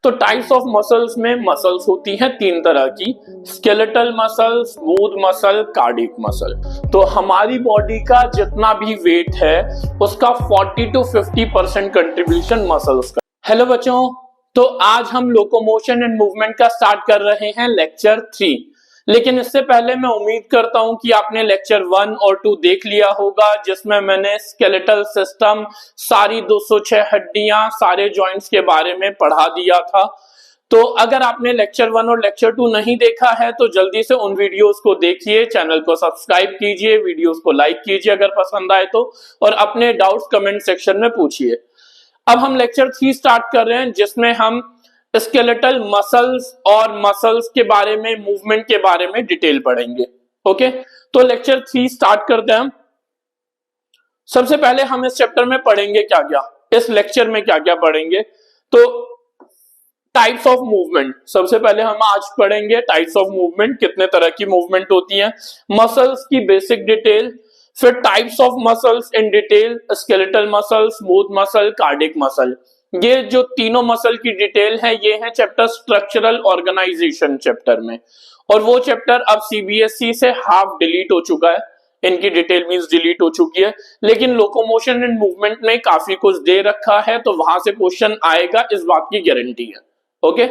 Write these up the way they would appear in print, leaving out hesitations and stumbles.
तो types of muscles में muscles होती हैं तीन तरह की, skeletal muscle, smooth muscle, cardiac muscle. तो हमारी बॉडी का जितना भी वेट है उसका 40 to 50% कंट्रीब्यूशन मसल्स का। हेलो बच्चों, तो आज हम लोकोमोशन एंड मूवमेंट का स्टार्ट कर रहे हैं लेक्चर 3। लेकिन इससे पहले मैं उम्मीद करता हूं कि आपने लेक्चर 1 और 2 देख लिया होगा, जिसमें मैंने स्केलेटल सिस्टम, सारी 206 हड्डियां, सारे जॉइंट्स के बारे में पढ़ा दिया था। तो अगर आपने लेक्चर 1 और लेक्चर 2 नहीं देखा है तो जल्दी से उन वीडियोस को देखिए, चैनल को सब्सक्राइब कीजिए, वीडियोस को लाइक कीजिए अगर पसंद आए तो, और अपने डाउट्स कमेंट सेक्शन में पूछिए। अब हम लेक्चर 3 स्टार्ट कर रहे हैं, जिसमें हम स्केलेटल मसल्स और मसल्स के बारे में, मूवमेंट के बारे में डिटेल पढ़ेंगे। ओके, तो लेक्चर 3 स्टार्ट करते हैं हम। सबसे पहले हम इस चैप्टर में पढ़ेंगे क्या क्या, इस लेक्चर में क्या क्या पढ़ेंगे। तो टाइप्स ऑफ मूवमेंट सबसे पहले हम आज पढ़ेंगे। टाइप्स ऑफ मूवमेंट, कितने तरह की मूवमेंट होती है, मसल्स की बेसिक डिटेल, फिर types of muscles in detail, skeletal muscle, smooth muscle, cardiac muscle. ये जो तीनों मसल की डिटेल है ये है चैप्टर स्ट्रक्चरल ऑर्गेनाइजेशन चैप्टर में, और वो चैप्टर अब सीबीएसई से हाफ डिलीट हो चुका है, इनकी डिटेल मींस डिलीट हो चुकी है। लेकिन लोकोमोशन एंड मूवमेंट में काफी कुछ दे रखा है, तो वहां से क्वेश्चन आएगा, इस बात की गारंटी है। ओके,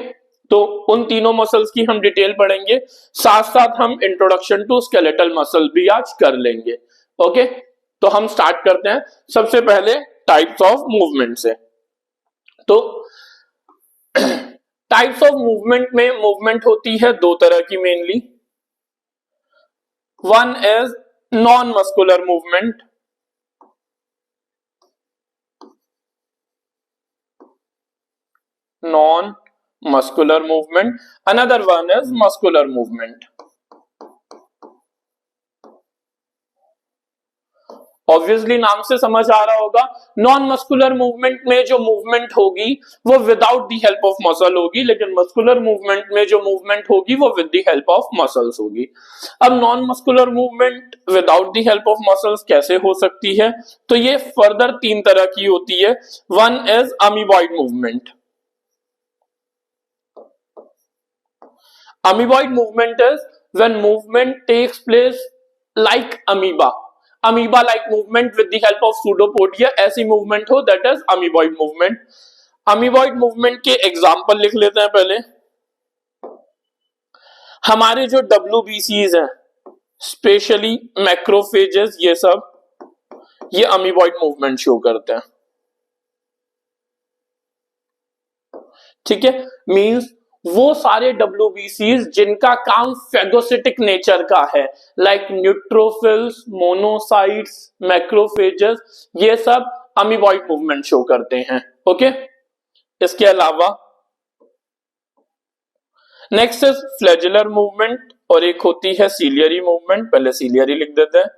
तो उन तीनों मसल्स की हम डिटेल पढ़ेंगे, साथ साथ हम इंट्रोडक्शन टू स्केलेटल मसल भी आज कर लेंगे। ओके, तो हम स्टार्ट करते हैं सबसे पहले टाइप्स ऑफ मूवमेंट से। तो टाइप्स ऑफ मूवमेंट में मूवमेंट होती है दो तरह की mainly. One is non muscular movement, non muscular movement, another one is muscular movement। Obviously नाम से समझ आ रहा होगा, नॉन मस्कुलर मूवमेंट में जो मूवमेंट होगी वो without the help of muscle होगी, लेकिन मस्कुलर मूवमेंट में जो मूवमेंट होगी वो with the help of muscles होगी। अब non muscular movement without the help of muscles कैसे हो सकती है, तो ये फर्दर तीन तरह की होती है। One is amoeboid movement. Amoeboid movement is when movement takes place like amoeba, amoeba like movement with the help of pseudopodia, ऐसी movement हो, that is amoeboid movement। amoeboid movement के एग्जाम्पल लिख लेते हैं पहले। हमारे जो WBCs हैं, स्पेशली मैक्रोफेजेस, ये सब ये अमीबॉइड मूवमेंट शो करते हैं। ठीक है, मींस वो सारे WBCs जिनका काम फेगोसिटिक नेचर का है, लाइक न्यूट्रोफिल्स, मोनोसाइट्स, मैक्रोफेजेस, ये सब अमीबॉइड मूवमेंट शो करते हैं। ओके, इसके अलावा नेक्स्ट इज फ्लैजुलर मूवमेंट, और एक होती है सीलियरी मूवमेंट। पहले सीलियरी लिख देते हैं।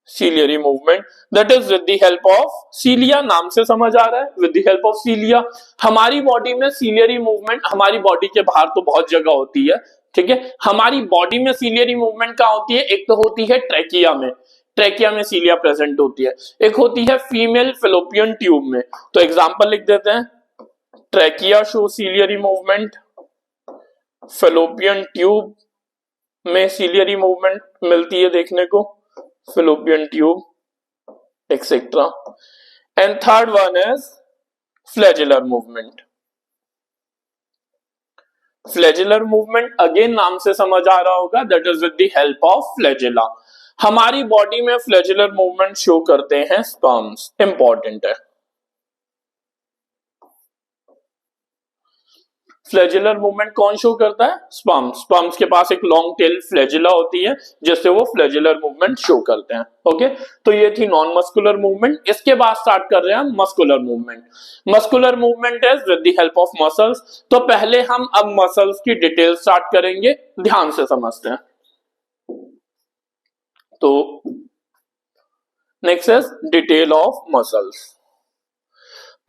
Ciliary movement that is with the help of सीलिया, नाम से समझ आ रहा है, विद द हेल्प ऑफ सीलिया। हमारी बॉडी में सीलियरी मूवमेंट, हमारी बॉडी के बाहर तो बहुत जगह होती है, ठीक है, हमारी बॉडी में सीलियरी मूवमेंट कहां होती है, एक तो होती है ट्रैकिया में, ट्रैकिया में सीलिया प्रेजेंट होती है, एक होती है फीमेल फेलोपियन ट्यूब में। तो एग्जांपल लिख देते हैं, trachea show ciliary movement, fallopian tube में सीलियरी मूवमेंट मिलती है देखने को, fallopian tube, etc. And third one is flagellar movement। flagellar movement again नाम से समझ आ रहा होगा, that is with the help of flagella। हमारी बॉडी में flagellar movement शो करते हैं sperms, इंपॉर्टेंट है। फ्लैजुलर मूवमेंट कौन शो करता है, स्पर्म्स। स्पर्म्स के पास एक लॉन्ग टेल फ्लैजुला होती है जिससे वो फ्लैजुलर मूवमेंट शो करते हैं। ओके, तो ये थी नॉन मस्कुलर मूवमेंट। इसके बाद स्टार्ट कर रहे हैं muscular movement. Muscular movement is with the help of muscles. तो पहले हम अब मसल्स की डिटेल स्टार्ट करेंगे, ध्यान से समझते हैं। तो next is detail of muscles.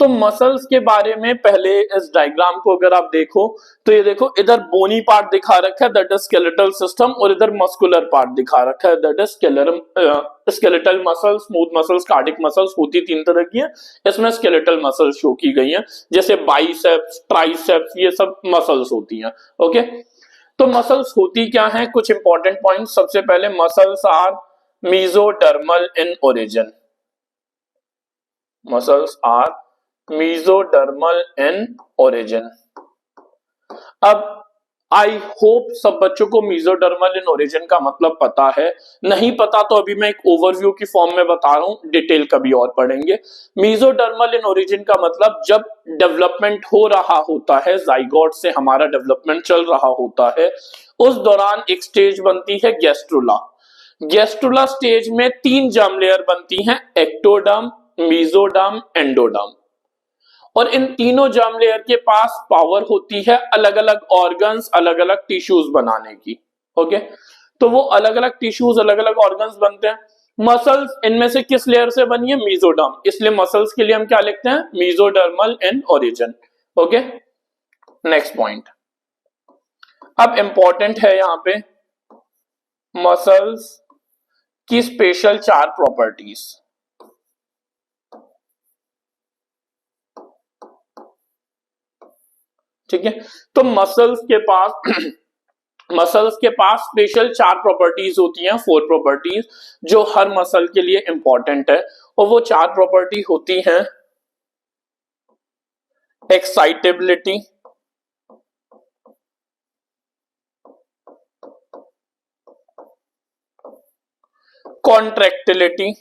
तो मसल्स के बारे में पहले इस डायग्राम को अगर आप देखो तो ये देखो, इधर बोनी पार्ट दिखा रखा है दैट इज स्केलेटल सिस्टम, और इधर मस्कुलर पार्ट दिखा रखा है that is skeletal muscles, smooth muscles, cardiac muscles होती तीन तरह की है। इसमें स्केलेटल मसल्स शो की गई हैं, जैसे बाइसेप्स, ट्राइसेप्स, ये सब मसल्स होती हैं। ओके, तो मसल्स होती क्या है, कुछ इंपॉर्टेंट पॉइंट। सबसे पहले muscles are mesodermal in origin, muscles are mesodermal in origin. अब आई होप सब बच्चों को मेसोडर्मल इन ओरिजिन का मतलब पता है, नहीं पता तो अभी मैं एक ओवरव्यू की फॉर्म में बता रहा हूं, डिटेल कभी और पढ़ेंगे। मेसोडर्मल इन ओरिजिन का मतलब जब डेवलपमेंट हो रहा होता है, जाइगोट से हमारा डेवलपमेंट चल रहा होता है, उस दौरान एक स्टेज बनती है गैस्ट्रुला। गैस्ट्रुला स्टेज में 3 जर्म लेयर बनती हैं, एक्टोडर्म, मेसोडर्म, एंडोडर्म, और इन तीनों जर्म लेयर के पास पावर होती है अलग अलग ऑर्गन्स, अलग अलग टिश्यूज बनाने की। ओके, तो वो अलग अलग टिश्यूज, अलग अलग ऑर्गन्स बनते हैं। मसल्स इनमें से किस लेयर से बनी है, मेसोडर्म, इसलिए मसल्स के लिए हम क्या लिखते हैं, mesodermal in origin. Okay, next point. अब इंपॉर्टेंट है यहां पे मसल्स की स्पेशल 4 प्रॉपर्टीज। ठीक है, तो मसल्स के पास स्पेशल 4 प्रॉपर्टीज होती हैं, 4 प्रॉपर्टीज जो हर मसल के लिए इंपॉर्टेंट है, और वो 4 प्रॉपर्टी होती हैं एक्साइटेबिलिटी, कॉन्ट्रैक्टिलिटी,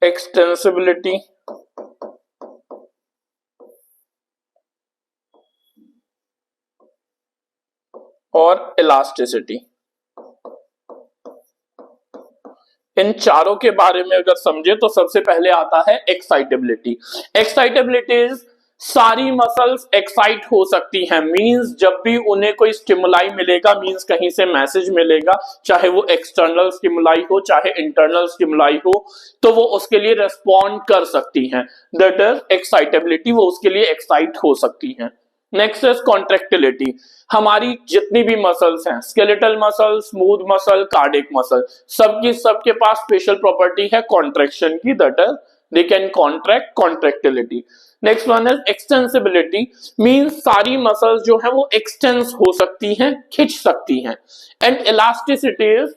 एक्सटेंसिबिलिटी और इलास्टिसिटी। इन चारों के बारे में अगर समझे तो सबसे पहले आता है एक्साइटेबिलिटी। एक्साइटेबिलिटी इज सारी मसल्स एक्साइट हो सकती हैं, मींस जब भी उन्हें कोई स्टिमुलाई मिलेगा, मींस कहीं से मैसेज मिलेगा, चाहे वो एक्सटर्नल स्टिमुलाई हो चाहे इंटरनल स्टिमुलाई हो, तो वो उसके लिए रेस्पॉन्ड कर सकती हैं, दैट इज एक्साइटेबिलिटी, वो उसके लिए एक्साइट हो सकती हैं। Next is contractility. हमारी जितनी भी मसल्स हैं, skeletal muscle, smooth muscle, cardiac muscle, सबके पास स्पेशल प्रॉपर्टी है कॉन्ट्रैक्शन की, that is they can contract, contractility. Next one is extensibility, means सारी मसल्स जो है वो एक्सटेंस हो सकती हैं, खिंच सकती हैं। एंड इलास्टिसिटी इज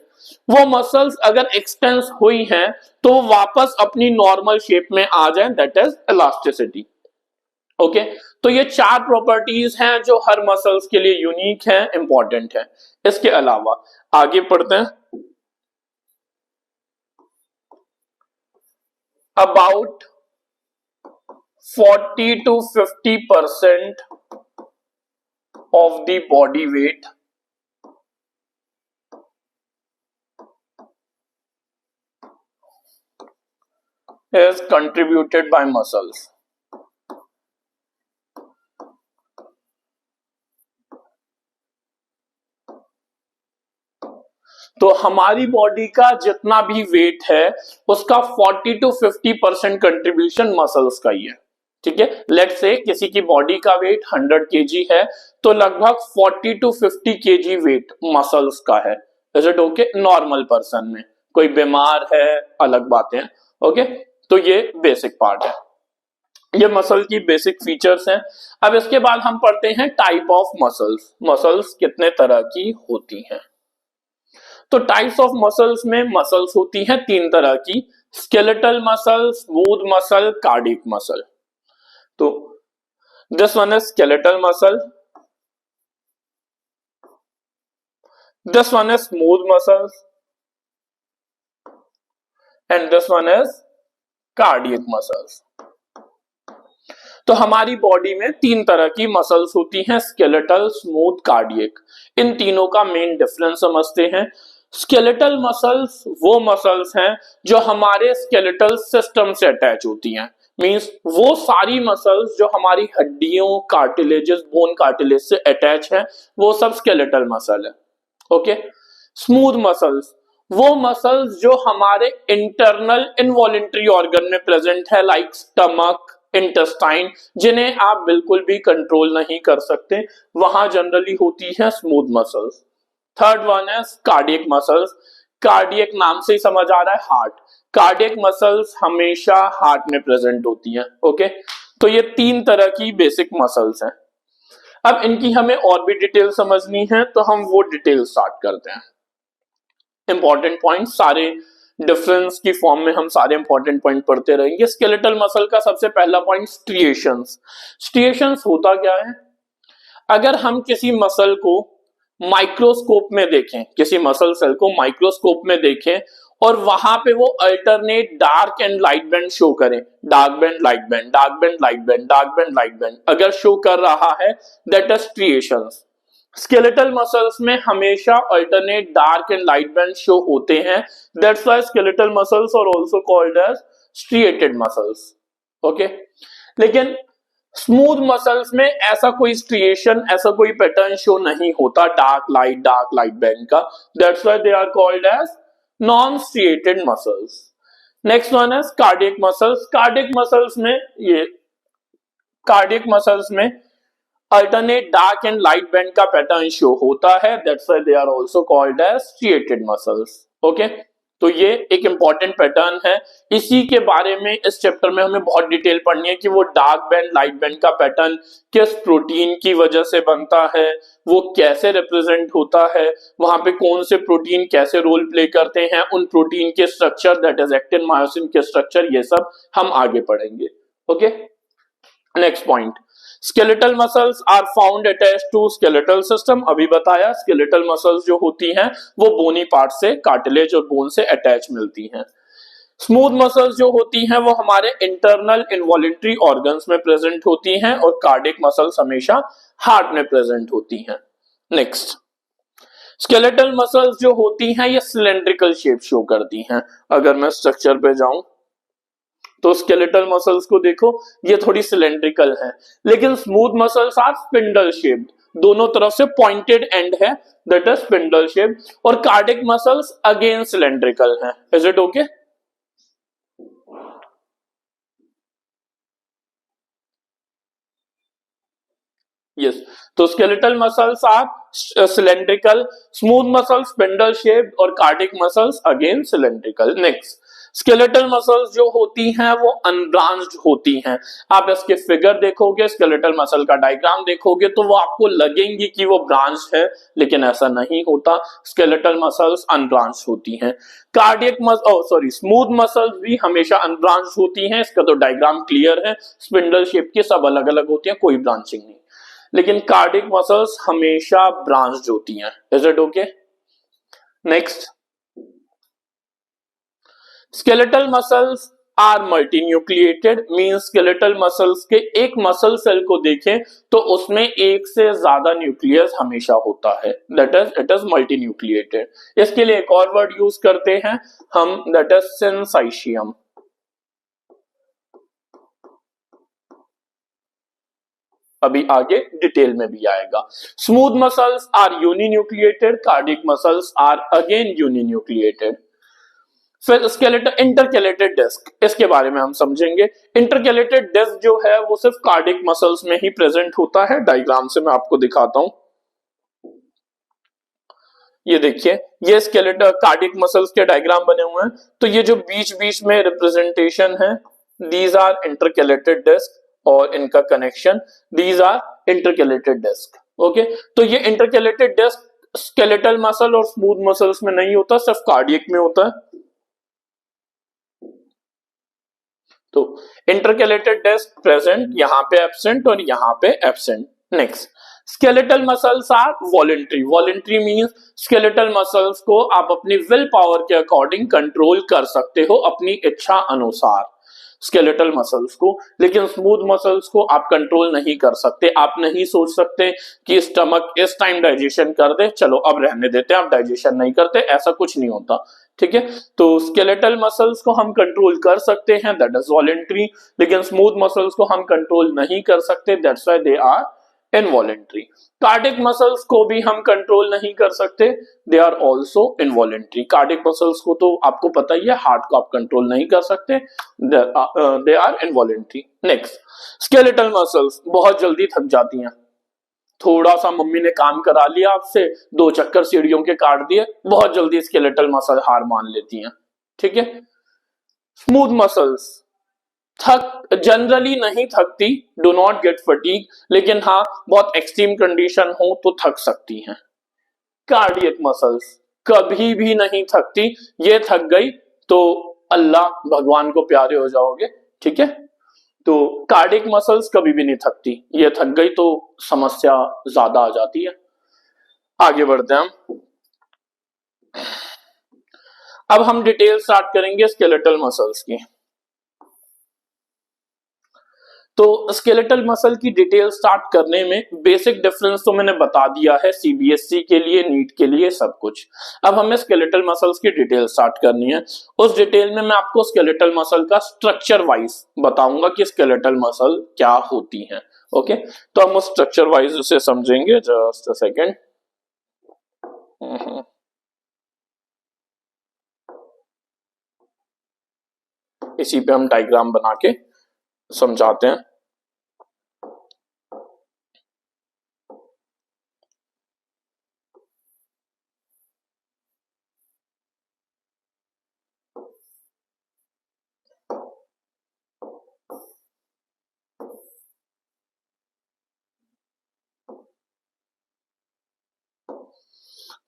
वो मसल्स अगर एक्सटेंस हुई हैं तो वापस अपनी नॉर्मल शेप में आ जाए, दैट इज इलास्टिसिटी। ओके, तो ये 4 प्रॉपर्टीज हैं जो हर मसल्स के लिए यूनिक हैं, इंपॉर्टेंट है। इसके अलावा आगे पढ़ते हैं। About 40 to 50% of the body weight is contributed by muscles. तो हमारी बॉडी का जितना भी वेट है उसका 40 to 50% कंट्रीब्यूशन मसल्स का ही है। ठीक है, लेट्स से किसी की बॉडी का वेट 100 kg है तो लगभग 40 to 50 kg वेट मसल्स का है। Is it okay? Normal person में, कोई बीमार है अलग बातें हैं। ओके, तो ये बेसिक पार्ट है, ये मसल की बेसिक फीचर्स हैं। अब इसके बाद हम पढ़ते हैं टाइप ऑफ मसल्स। मसल्स कितने तरह की होती हैं? तो टाइप्स ऑफ मसल्स में मसल्स होती हैं 3 तरह की, skeletal muscle, smooth muscle, cardiac muscle. तो this one is skeletal muscle, this one is smooth muscles, and this one is cardiac muscles. तो हमारी बॉडी में 3 तरह की मसल्स होती हैं, स्केलेटल, स्मूथ, कार्डियक। इन तीनों का मेन डिफरेंस समझते हैं। स्केलेटल मसल्स वो मसल्स हैं जो हमारे स्केलेटल सिस्टम से अटैच होती हैं, मींस वो सारी मसल्स जो हमारी हड्डियों, कार्टिलेजेस, बोन कार्टिलेज से अटैच है, वो सब स्केलेटल मसल है। ओके। स्मूथ मसल्स, वो मसल्स जो हमारे इंटरनल इनवॉलेंट्री ऑर्गन में प्रेजेंट है, लाइक स्टमक, इंटेस्टाइन, जिन्हें आप बिल्कुल भी कंट्रोल नहीं कर सकते, वहां जनरली होती है स्मूथ मसल्स। थर्ड वन है कार्डियक मसल्स। कार्डियक नाम से ही समझ आ रहा है हार्ट। कार्डियक मसल्स हमेशा हार्ट में प्रेजेंट होती हैं। ओके, तो ये तीन तरह की बेसिक मसल्स हैं। अब इनकी हमें और भी डिटेल समझनी है, तो हम वो डिटेल स्टार्ट करते हैं। इंपॉर्टेंट पॉइंट, सारे डिफरेंस की फॉर्म में हम सारे इंपॉर्टेंट पॉइंट पढ़ते रहेंगे। स्केलेटल मसल का सबसे पहला पॉइंट स्ट्रिएशंस। स्ट्रिएशंस होता क्या है? अगर हम किसी मसल को माइक्रोस्कोप में देखें, किसी मसल सेल को माइक्रोस्कोप में देखें और वहां पे वो alternate dark and light band show करें, dark band light band, dark band light band, dark band light band अगर शो कर रहा है, that is striations. Skeletal muscles में हमेशा alternate dark and light band show होते हैं, that's why skeletal muscles are also called as striated muscles. Okay, लेकिन smooth muscles में ऐसा कोई स्ट्रिएशन, ऐसा कोई पैटर्न शो नहीं होता डार्क लाइट बैंड का, that's why they are called as non striated muscles. Next one is cardiac muscles. Cardiac muscles में alternate dark and light band का पैटर्न शो होता है, that's why they are also called as striated muscles. Okay, तो ये एक important pattern है। इसी के बारे में इस चैप्टर में हमें बहुत डिटेल पढ़नी है कि वो डार्क बैंड लाइट बैंड का पैटर्न किस प्रोटीन की वजह से बनता है, वो कैसे रिप्रेजेंट होता है, वहां पे कौन से प्रोटीन कैसे रोल प्ले करते हैं, उन प्रोटीन के structure, that is actin myosin के स्ट्रक्चर, ये सब हम आगे पढ़ेंगे। Okay, next point, skeletal muscles are found attached to skeletal system. अभी बताया स्केलेटल मसल्स जो होती हैं वो बोनी पार्ट से, कार्टिलेज और बोन से अटैच मिलती हैं। स्मूथ मसल्स जो होती हैं वो हमारे इंटरनल इनवॉलेंट्री ऑर्गन्स में प्रेजेंट होती हैं और कार्डियक मसल्स हमेशा हार्ट में प्रेजेंट होती हैं। नेक्स्ट, स्केलेटल मसल्स जो होती हैं ये सिलेंड्रिकल शेप शो करती हैं। अगर मैं स्ट्रक्चर पे जाऊं तो स्केलेटल मसल्स को देखो, ये थोड़ी सिलेंड्रिकल है, लेकिन smooth muscles are spindle shaped, दोनों तरफ से पॉइंटेड एंड है, दैट इज स्पिंडल शेप। और कार्डियक मसल्स अगेन सिलेंड्रिकल है। Is it okay? यस, तो skeletal muscles are cylindrical, smooth muscles spindle shaped और cardiac muscles again cylindrical. Next, skeletal muscles जो होती हैं वो अनब्रांच्ड होती हैं। आप इसके फिगर देखोगे, स्केलेटल मसल का डायग्राम देखोगे तो वो आपको लगेंगी कि वो ब्रांच है, लेकिन ऐसा नहीं होता। स्केलेटल मसल्स अनब्रांच्ड होती हैं। स्मूथ मसल्स भी हमेशा अनब्रांच्ड होती हैं, इसका तो डायग्राम क्लियर है, स्पिंडल शेप की, सब अलग अलग होती हैं, कोई ब्रांचिंग नहीं। लेकिन कार्डियक मसल्स हमेशा ब्रांच्ड होती हैं। Is it okay? Next, skeletal muscles are multinucleated, mean skeletal muscles के एक मसल सेल को देखें तो उसमें एक से ज्यादा न्यूक्लियस हमेशा होता है, that is it is multinucleated. इसके लिए एक और वर्ड यूज करते हैं हम, दैट इज सिंसाइशियम। अभी आगे डिटेल में भी आएगा। Smooth muscles are uninucleated, cardiac muscles are again uninucleated. फिर स्केलेटल इंटरकेलेटेड डिस्क, इसके बारे में हम समझेंगे। इंटरकेलेटेड डिस्क जो है वो सिर्फ कार्डियक मसल्स में ही प्रेजेंट होता है। डायग्राम से मैं आपको दिखाता हूं, ये देखिए, ये स्केलेटल कार्डियक मसल्स के डायग्राम बने हुए हैं। तो ये जो बीच बीच में रिप्रेजेंटेशन है, दीज आर इंटरकेलेटेड डिस्क, और इनका connection, these are intercalated disc. Okay, तो ये इंटरकेलेटेड डिस्क स्केलेटल मसल और स्मूथ मसल्स में नहीं होता, सिर्फ कार्डियक में होता है। तो इंटरकेलेटेड डिस्क प्रेजेंट, यहां पे एब्सेंट और यहां पे absent. Next, skeletal muscles are voluntary. Voluntary means skeletal muscles को आप अपनी विल पावर के अकॉर्डिंग कंट्रोल कर सकते हो, अपनी इच्छा अनुसार। स्केलेटल मसल्स को, लेकिन स्मूथ मसल्स को आप कंट्रोल नहीं कर सकते। आप नहीं सोच सकते कि स्टमक इस टाइम डाइजेशन कर दे, चलो अब रहने देते हैं, आप डाइजेशन नहीं करते, ऐसा कुछ नहीं होता। ठीक है, तो स्केलेटल मसल्स को हम कंट्रोल कर सकते हैं, दैट इज वॉलेंट्री, लेकिन स्मूथ मसल्स को हम कंट्रोल नहीं कर सकते, that's why they are involuntary. Cardiac muscles को भी हम कंट्रोल नहीं कर सकते, they are also involuntary. Cardiac muscles को तो आपको पता ही है, हार्ट को आप कंट्रोल नहीं कर सकते, they are involuntary. Next, skeletal muscles बहुत जल्दी थक जाती हैं। थोड़ा सा मम्मी ने काम करा लिया आपसे, 2 चक्कर सीढ़ियों के काट दिए, बहुत जल्दी स्केलेटल मसल हार मान लेती हैं। ठीक है, स्मूथ मसल्स थक जनरली नहीं थकती, डू नॉट गेट फटीग, लेकिन हाँ बहुत एक्सट्रीम कंडीशन हो तो थक सकती हैं। कार्डियक मसल्स कभी भी नहीं थकती, ये थक गई तो अल्लाह भगवान को प्यारे हो जाओगे। ठीक है, तो कार्डियक मसल्स कभी भी नहीं थकती, ये थक गई तो समस्या ज्यादा आ जाती है। आगे बढ़ते हैं हम। अब हम डिटेल स्टार्ट करेंगे स्केलेटल मसल्स की। तो स्केलेटल मसल की डिटेल स्टार्ट करने में बेसिक डिफरेंस तो मैंने बता दिया है, सीबीएसई के लिए, नीट के लिए, सब कुछ। अब हमें स्केलेटल मसल्स की डिटेल स्टार्ट करनी है। उस डिटेल में मैं आपको स्केलेटल मसल का स्ट्रक्चर वाइज बताऊंगा कि स्केलेटल मसल क्या होती हैं। ओके, तो हम उस स्ट्रक्चर वाइज उसे समझेंगे। Just a second. इसी पे हम डायग्राम बना के समझाते हैं।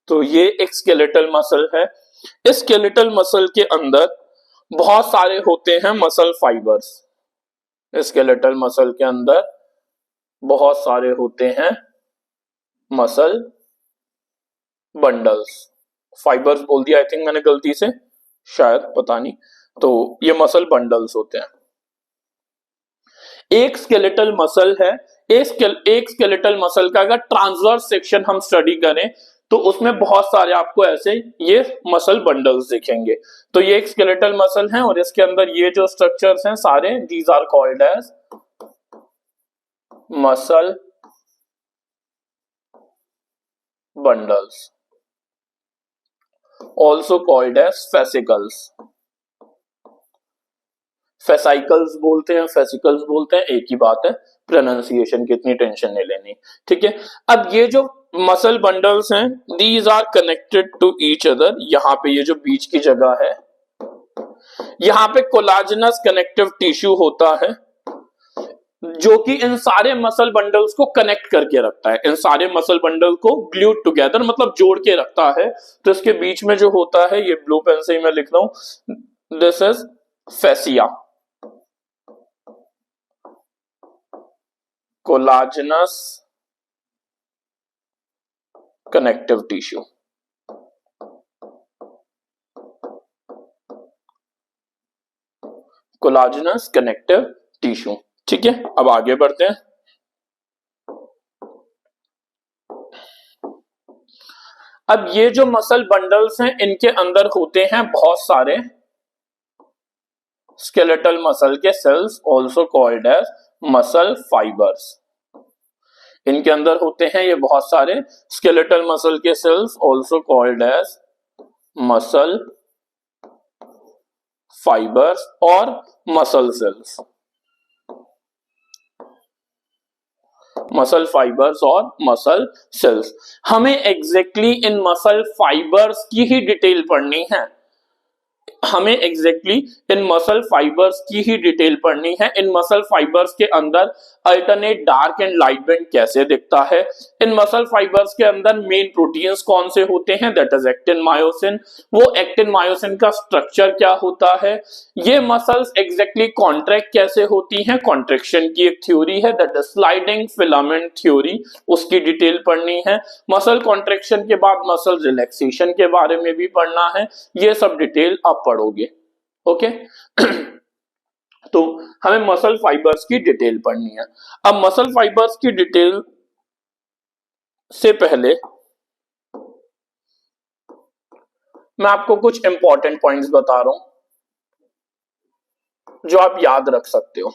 तो ये एक स्केलेटल मसल है। इस स्केलेटल मसल के अंदर बहुत सारे होते हैं मसल फाइबर्स। स्केलेटल मसल के अंदर बहुत सारे होते हैं मसल बंडल्स। फाइबर्स बोल दिया आई थिंक मैंने गलती से, शायद, पता नहीं। तो ये मसल बंडल्स होते हैं। एक स्केलेटल मसल है, एक स्केलेटल मसल का अगर ट्रांसवर्स सेक्शन हम स्टडी करें तो उसमें बहुत सारे आपको ऐसे ये मसल बंडल्स दिखेंगे। तो ये एक स्केलेटल मसल है और इसके अंदर ये जो स्ट्रक्चर्स हैं सारे, these are called as muscle bundles, also called as fascicles. Fascicles बोलते हैं, फेसिकल्स बोलते हैं, एक ही बात है, प्रोनाउंसिएशन की इतनी टेंशन नहीं लेनी। ठीक है, अब ये जो मसल बंडल्स हैं, these are connected to each other. यहाँ पे ये जो बीच की जगह है, यहाँ पे कोलाजनस कनेक्टिव टिश्यू होता है जो कि इन सारे मसल बंडल्स को कनेक्ट करके रखता है, इन सारे मसल बंडल को ग्लूड टुगेदर, मतलब जोड़ के रखता है। तो इसके बीच में जो होता है, ये ब्लू पेन से ही मैं लिख रहा हूं, this is fascia, collagenous connective tissue. Collagenous connective tissue. ठीक है, अब आगे बढ़ते हैं। अब ये जो मसल बंडल्स हैं, इनके अंदर होते हैं बहुत सारे स्केलेटल मसल के cells, also called as muscle fibres. इनके अंदर होते हैं ये बहुत सारे स्केलेटल मसल के cells, also called as muscle fibres और मसल सेल्स। मसल फाइबर्स और मसल सेल्स। हमें एग्जैक्टली इन मसल फाइबर्स की ही डिटेल पढ़नी है, हमें एग्जैक्टली इन मसल फाइबर्स की ही डिटेल पढ़नी है। इन मसल फाइबर्स के अंदर alternate dark and light band कैसे दिखता है, इन मसल फाइबर्स के अंदर मेन प्रोटीन्स कौन से होते हैं, दैट इज एक्टिन मायोसिन, वो एक्टिन मायोसिन का स्ट्रक्चर क्या होता है, ये मसल्स एग्जैक्टली कॉन्ट्रैक्ट कैसे होती हैं, कॉन्ट्रैक्शन की एक थ्योरी है that is sliding filament theory, उसकी डिटेल पढ़नी है। मसल कॉन्ट्रैक्शन के बाद मसल रिलैक्सेशन के बारे में भी पढ़ना है, ये सब डिटेल आप पढ़ोगे। ओके तो हमें मसल फाइबर्स की डिटेल पढ़नी है। अब मसल फाइबर्स की डिटेल से पहले मैं आपको कुछ इंपॉर्टेंट पॉइंट्स बता रहा हूं जो आप याद रख सकते हो।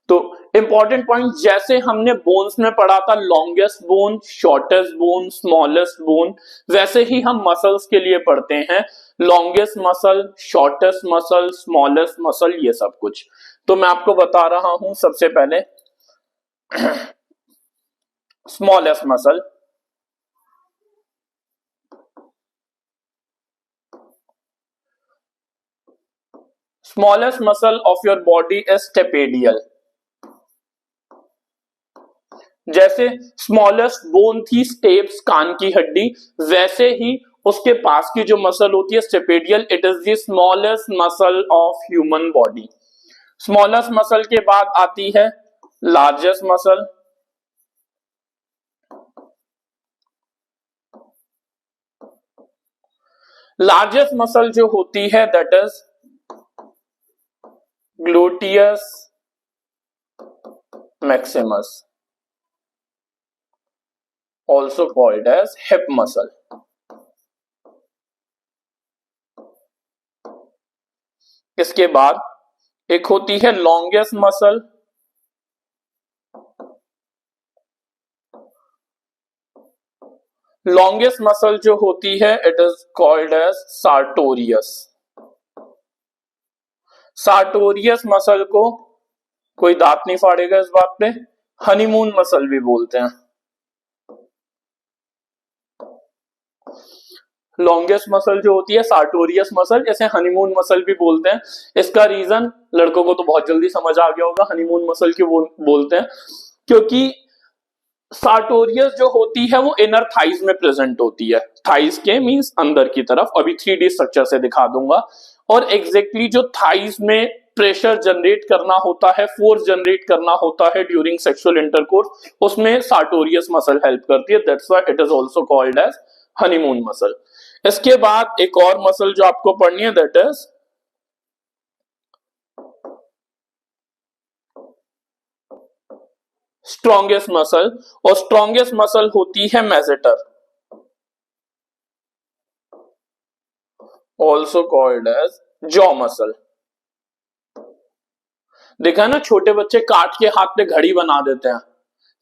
तो इंपॉर्टेंट पॉइंट, जैसे हमने बोन्स में पढ़ा था longest bone, shortest bone, smallest bone, वैसे ही हम मसल्स के लिए पढ़ते हैं longest muscle, shortest muscle, smallest muscle, ये सब कुछ। तो मैं आपको बता रहा हूं सबसे पहले smallest muscle. Smallest muscle of your body is stapedial. जैसे स्मॉलेस्ट बोन थी स्टेप्स, कान की हड्डी, वैसे ही उसके पास की जो मसल होती है stapedial, it is the smallest muscle of human body. Smallest muscle के बाद आती है लार्जेस्ट मसल। लार्जेस्ट मसल जो होती है that is gluteus Maximus, also called as hip muscle। इसके बाद एक होती है लॉन्गेस्ट मसल, लॉन्गेस्ट मसल जो होती है it is called as sartorius. Sartorius muscle को कोई दांत नहीं फाड़ेगा इस बात पे, हनीमून मसल भी बोलते हैं। लॉन्गेस्ट मसल जो होती है सार्टोरियस मसल, जैसे हनीमून मसल भी बोलते हैं। इसका रीजन लड़कों को तो बहुत जल्दी समझ आ गया होगा हनीमून मसल क्यों बोलते हैं, क्योंकि सार्टोरियस जो होती है वो इनर थाइज में प्रेजेंट होती है। थाइज के मींस अंदर की तरफ, अभी 3D स्ट्रक्चर से दिखा दूंगा। और एग्जैक्टली जो थाइज में प्रेशर जनरेट करना होता है, फोर्स जनरेट करना होता है ड्यूरिंग सेक्सुअल इंटरकोर्स, उसमें सार्टोरियस मसल हेल्प करती है। That's why it is also called as honeymoon muscle. इसके बाद एक और मसल जो आपको पढ़नी है दैट इज स्ट्रॉन्गेस्ट मसल, और स्ट्रॉन्गेस्ट मसल होती है masseter, also called as jaw muscle. देखा ना, छोटे बच्चे काट के हाथ पे घड़ी बना देते हैं,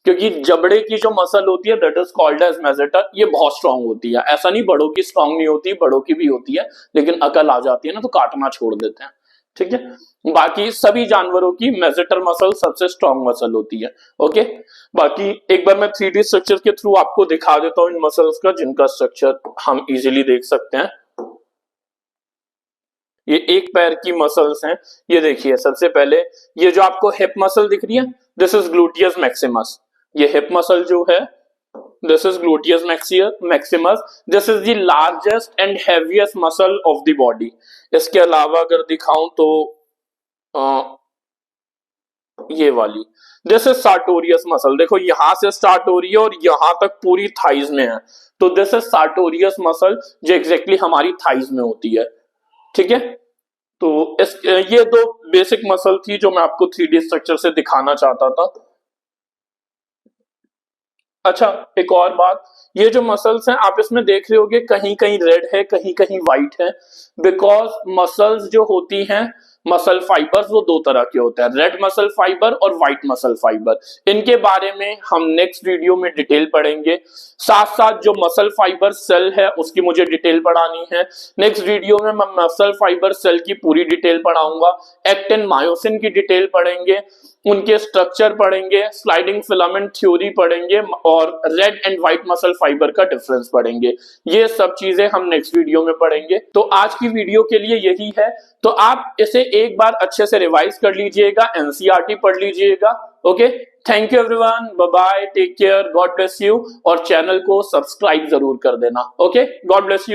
क्योंकि जबड़े की जो मसल होती है that is called as masseter, ये बहुत स्ट्रांग होती है। ऐसा नहीं बड़ों की स्ट्रांग नहीं होती, बड़ों की भी होती है, लेकिन अकल आ जाती है ना तो काटना छोड़ देते हैं। ठीक है, बाकी सभी जानवरों की मैसेटर मसल सबसे स्ट्रांग मसल होती है। ओके, बाकी एक बार मैं 3D स्ट्रक्चर के थ्रू आपको दिखा देता हूं इन मसल्स का, जिनका स्ट्रक्चर हम इजीली देख सकते हैं। ये एक पैर की मसल्स हैं। ये देखिए, सबसे पहले ये जो आपको हिप मसल दिख रही है दिस इज ग्लूटियस मैक्सिमस। ये हिप मसल जो है this is gluteus Maximus. This is the largest and heaviest muscle of the body. इसके अलावा अगर दिखाऊं तो ये वाली दिस इज सार्टोरियस मसल। देखो यहां से स्टार्ट हो रही है और यहां तक पूरी थाइज में है, तो दिस इज सार्टोरियस मसल जो एग्जैक्टली हमारी थाइज में होती है। ठीक है, तो ये दो बेसिक मसल थी जो मैं आपको 3D स्ट्रक्चर से दिखाना चाहता था। अच्छा, एक और बात, ये जो मसल्स हैं आप इसमें देख रहे होगे कहीं कहीं रेड है, कहीं कहीं व्हाइट है, बिकॉज मसल्स जो होती हैं, मसल फाइबर्स, वो दो तरह के होते हैं, रेड मसल फाइबर और व्हाइट मसल फाइबर। इनके बारे में हम नेक्स्ट वीडियो में डिटेल पढ़ेंगे। साथ साथ जो मसल फाइबर सेल है उसकी मुझे डिटेल पढ़ानी है। नेक्स्ट वीडियो में मैं मसल फाइबर सेल की पूरी डिटेल पढ़ाऊंगा, एक्टिन मायोसिन की डिटेल पढ़ेंगे, उनके स्ट्रक्चर पढ़ेंगे, स्लाइडिंग फिलामेंट थ्योरी पढ़ेंगे और red and white muscle fibre का डिफरेंस पढ़ेंगे। ये सब चीजें हम नेक्स्ट वीडियो में पढ़ेंगे। तो आज की वीडियो के लिए यही है, तो आप इसे एक बार अच्छे से रिवाइज कर लीजिएगा, एनसीईआरटी पढ़ लीजिएगा। Okay, thank you everyone, bye bye, take care, God bless you, और चैनल को सब्सक्राइब जरूर कर देना। Okay, God bless you.